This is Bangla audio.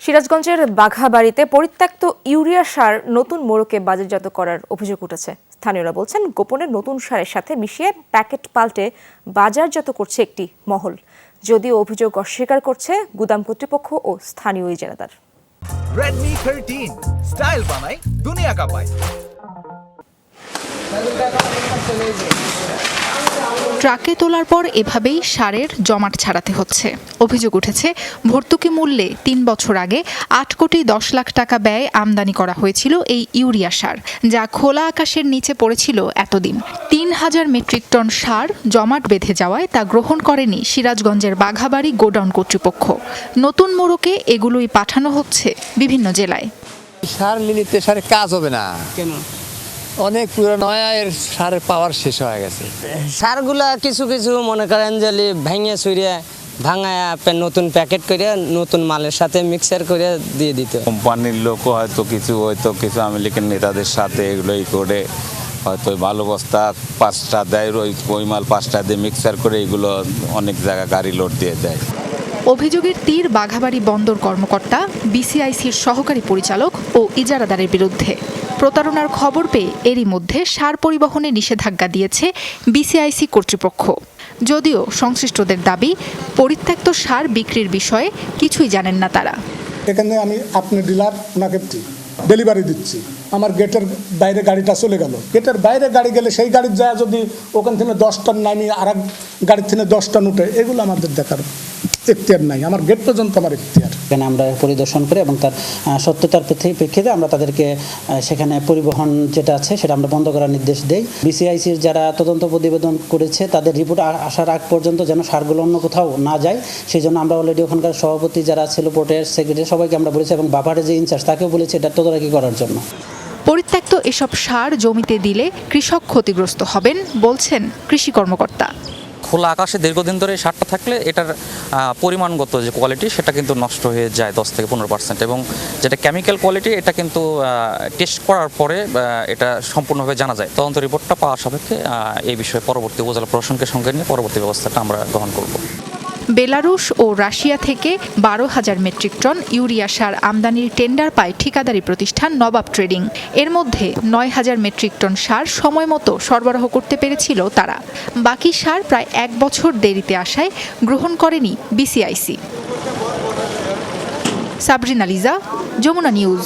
সিরাজগঞ্জের বাঘাবাড়িতে পরিত্যক্ত ইউরিয়া সার নতুন মোড়কে বাজারজাত করার অভিযোগ উঠেছে। স্থানীয়রা বলছেন, গোপনে নতুন সারের সাথে মিশিয়ে প্যাকেট পাল্টে বাজারজাত করছে একটি মহল। যদিও অভিযোগ অস্বীকার করছে গুদাম কর্তৃপক্ষ ও স্থানীয় ইজারাদার। Redmi 13 স্টাইল বানাই দুনিয়া কাঁপায়। ট্রাকে তোলার পর এভাবেই সারের জমাট ছাড়াতে হচ্ছে। অভিযোগ উঠেছে, ভর্তুকি মূল্যে ৩ বছর আগে ৮ কোটি ১০ লাখ টাকা ব্যয়ে আমদানি করা হয়েছিল এই ইউরিয়া সার, যা খোলা আকাশের নিচে পড়েছিল এতদিন। ৩,০০০ মেট্রিক টন সার জমাট বেঁধে যাওয়ায় তা গ্রহণ করেনি সিরাজগঞ্জের বাঘাবাড়ি গোডাউন কর্তৃপক্ষ। নতুন মোড়কে এগুলোই পাঠানো হচ্ছে বিভিন্ন জেলায়। সার মিনিতে সারে কাজ হবে না কেন? অনেক পুরনো এর সারের পাওয়ার শেষ হয়ে গেছে। সারগুলা কিছু কিছু মনে করেন যে ভেঙে চুরিয়ে ভাঙায় নতুন প্যাকেট করে নতুন মালের সাথে মিক্সার করে দিয়ে দিত। কোম্পানির লোক হয়তো কিছু আওয়ামী লীগের নেতাদের সাথে এগুলোই করে হয়তো ভালো বস্তা 5টা দেয়, ওই মাল 5টা দিয়ে মিক্সার করে এগুলো অনেক জায়গায় গাড়ি লোড দিয়ে দেয়। অভিযোগের তীর বাঘাবাড়ি বন্দর কর্মকর্তা, বিসিআইসির সহকারী পরিচালক ও ইজারাদারের বিরুদ্ধে। প্রতারণার খবর পেয়ে এরই মধ্যে সার পরিবহনে নিষেধাজ্ঞা দিয়েছে বিসিআইসি কর্তৃপক্ষ। যদিও সংশ্লিষ্টদের দাবি, পরিত্যক্ত সার বিক্রির বিষয়ে কিছুই জানেন না তারা। এখানে আমি আপনি ডিলার ওনাকে ডেলিভারি দিচ্ছি, আমার গেটের বাইরে গাড়িটা চলে গেল, গেটের বাইরে গাড়ি গেলে সেই গাড়ির যায় যদি ওখান থেকে 10 টন নামিয়ে আর এক গাড়ির থেকে 10 টন উঠে, এগুলো আমাদের দেখার এখতিয়ার নাই। আমার গেট পর্যন্ত আমার এখতিয়ার। এখানে আমরা পরিদর্শন করে এবং তার সত্যতার প্রেক্ষিতে আমরা তাদেরকে সেখানে পরিবহন যেটা আছে সেটা আমরা বন্ধ করার নির্দেশ দেই। বিসিআইসির যারা তদন্ত প্রতিবেদন করেছে তাদের রিপোর্ট আসার আগ পর্যন্ত যেন সারগুলো অন্য কোথাও না যায়, সেই জন্য আমরা অলরেডি ওখানকার সভাপতি যারা ছিল, পোর্টের সেক্রেটারি, সবাইকে আমরা বলেছি এবং বাফারের যে ইনচার্জ তাকেও বলেছি এটা তদারকি করার জন্য। পরিত্যক্ত এসব সার জমিতে দিলে কৃষক ক্ষতিগ্রস্ত হবেন বলছেন কৃষি কর্মকর্তা। খোলা আকাশে দীর্ঘদিন ধরে এই সারটা থাকলে এটার পরিমাণগত যে কোয়ালিটি সেটা কিন্তু নষ্ট হয়ে যায় 10 থেকে 15%, এবং যেটা কেমিক্যাল কোয়ালিটি এটা কিন্তু টেস্ট করার পরে এটা সম্পূর্ণভাবে জানা যায়। তদন্ত রিপোর্টটা পাওয়ার সাপেক্ষে এই বিষয়ে পরবর্তী উপজেলা প্রশাসনকে সঙ্গে নিয়ে পরবর্তী ব্যবস্থাটা আমরা গ্রহণ করব। বেলারুশ ও রাশিয়া থেকে 12,000 মেট্রিক টন ইউরিয়া সার আমদানির টেন্ডার পায় ঠিকাদারি প্রতিষ্ঠান নবাব ট্রেডিং। এর মধ্যে 9,000 মেট্রিক টন সার সময়মতো সরবরাহ করতে পেরেছিল তারা। বাকি সার প্রায় 1 বছর দেরিতে আসায় গ্রহণ করেনি বিসিআইসি। সাবরিনা লিজা, যমুনা নিউজ।